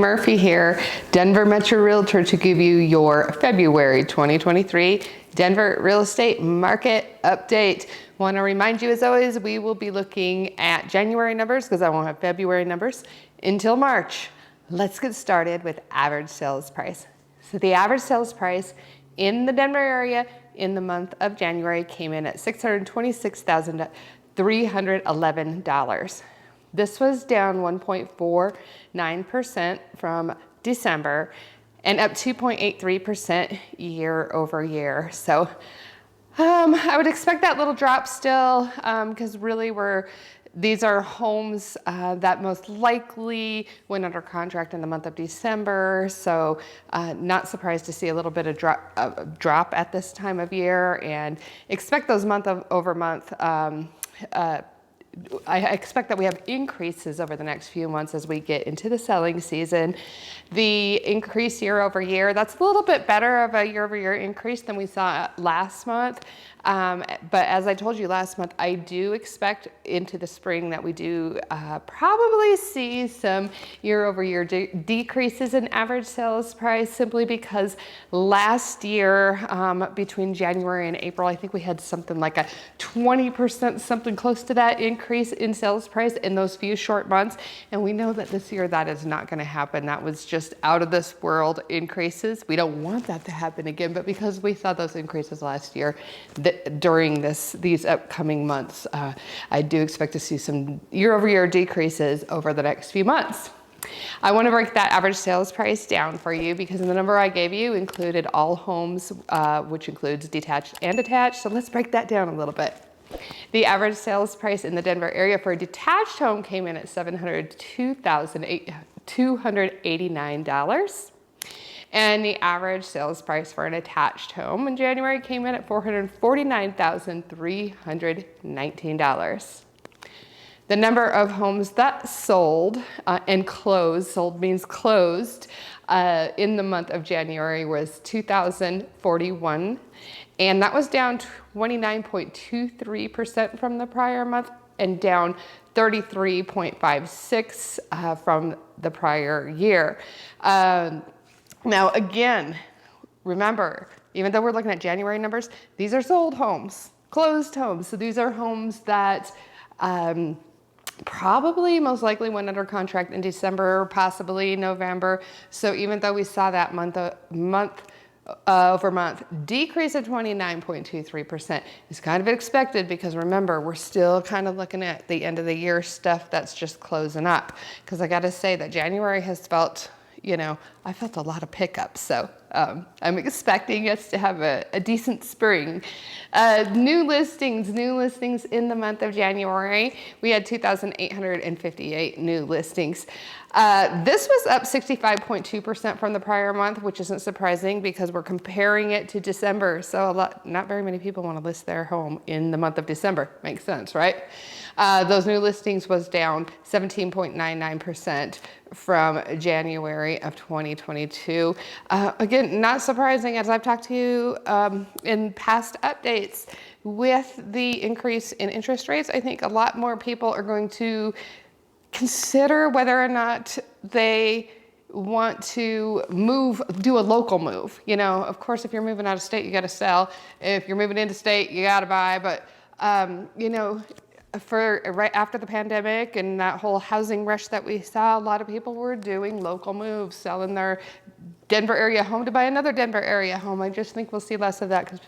Murphy here, Denver Metro Realtor, to give you your February 2023 Denver real estate market update. Want to remind you, as always, we will be looking at January numbers because I won't have February numbers until March. Let's get started with average sales price. So the average sales price in the Denver area in the month of January came in at $626,311. This was down 1.49% from December and up 2.83% year over year. So I would expect that little drop still because really these are homes that most likely went under contract in the month of December. So not surprised to see a little bit of drop at this time of year, and expect those month over month I expect that we have increases over the next few months as we get into the selling season. The increase year over year, that's a little bit better of a year over year increase than we saw last month. But as I told you last month, I do expect into the spring that we do probably see some year over year decreases in average sales price, simply because last year between January and April, I think we had something like a 20%, something close to that increase in sales price in those few short months. And we know that this year that is not going to happen. That was just out of this world increases. We don't want that to happen again, but because we saw those increases last year, during these upcoming months, I do expect to see some year-over-year decreases over the next few months. I want to break that average sales price down for you because the number I gave you included all homes, which includes detached and attached. So let's break that down a little bit. The average sales price in the Denver area for a detached home came in at $702,289. And the average sales price for an attached home in January came in at $449,319. The number of homes that sold and closed, sold means closed, in the month of January was 2,041. And that was down 29.23% from the prior month and down 33.56% from the prior year. Now, again, remember, even though we're looking at January numbers, these are sold homes, closed homes. So these are homes that probably most likely went under contract in December, possibly November. So even though we saw that month over month decrease of 29.23%, is kind of expected because remember, we're still kind of looking at the end of the year stuff that's just closing up. Because I got to say that January has felt, I felt a lot of pickups. So I'm expecting us to have a decent spring. New listings in the month of January. We had 2,858 new listings. This was up 65.2% from the prior month, which isn't surprising because we're comparing it to December. So not very many people want to list their home in the month of December. Makes sense, right? Those new listings was down 17.99% from January of 2022. Again, not surprising, as I've talked to you in past updates. With the increase in interest rates, I think a lot more people are going to consider whether or not they want to do a local move. Of course, if you're moving out of state, you got to sell. If you're moving into state, you got to buy. But, for right after the pandemic and that whole housing rush that we saw, a lot of people were doing local moves, selling their Denver area home to buy another Denver area home. I just think we'll see less of that because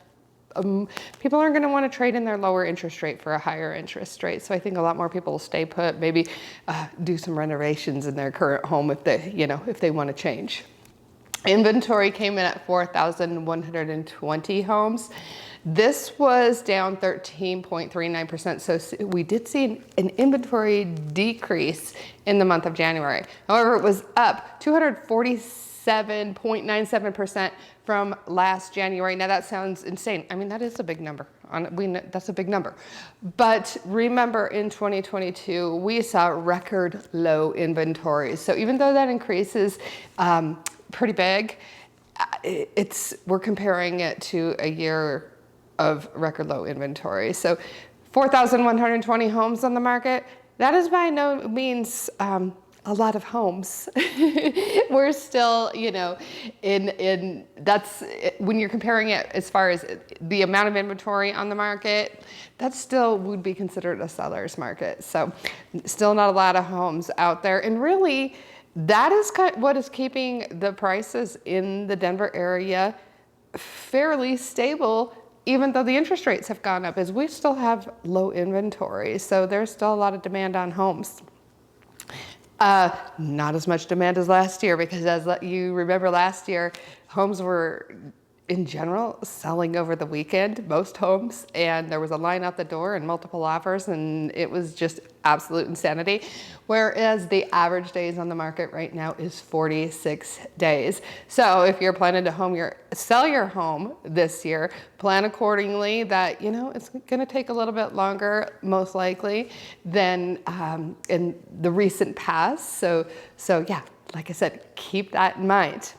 people aren't going to want to trade in their lower interest rate for a higher interest rate. So I think a lot more people will stay put, maybe do some renovations in their current home if they want to change. Inventory came in at 4,120 homes. This was down 13.39%. So we did see an inventory decrease in the month of January. However, it was up 247.97% from last January. Now that sounds insane. I mean, that is a big number. That's a big number. But remember, in 2022, we saw record low inventory. So even though that increase is pretty big, we're comparing it to a year of record low inventory. So 4,120 homes on the market. That is by no means a lot of homes. We're still, you know, that's when you're comparing it as far as the amount of inventory on the market, that still would be considered a seller's market. So still not a lot of homes out there. And really, that is what is keeping the prices in the Denver area fairly stable, even though the interest rates have gone up, is we still have low inventory. So there's still a lot of demand on homes. Not as much demand as last year, because as you remember last year, homes were in general selling over the weekend, most homes, and there was a line out the door and multiple offers, and it was just absolute insanity. Whereas the average days on the market right now is 46 days. So if you're planning to sell your home this year, plan accordingly that, you know, it's gonna take a little bit longer, most likely, than in the recent past. So yeah, like I said, keep that in mind.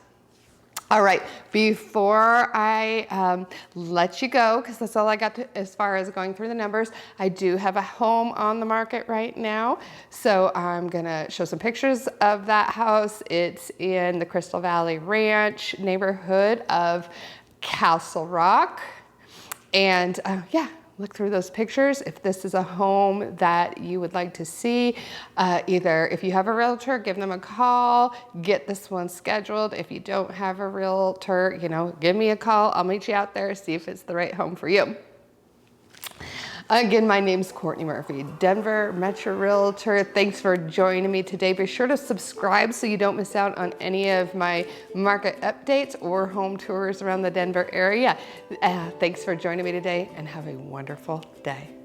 All right, before I let you go, because that's all I got as far as going through the numbers, I do have a home on the market right now. So I'm gonna show some pictures of that house. It's in the Crystal Valley Ranch neighborhood of Castle Rock. And yeah, look through those pictures. If this is a home that you would like to see, either if you have a realtor, give them a call, get this one scheduled. If you don't have a realtor, you know, give me a call. I'll meet you out there, see if it's the right home for you. Again, my name's Courtney Murphy, Denver Metro Realtor. Thanks for joining me today. Be sure to subscribe so you don't miss out on any of my market updates or home tours around the Denver area. Thanks for joining me today, and have a wonderful day.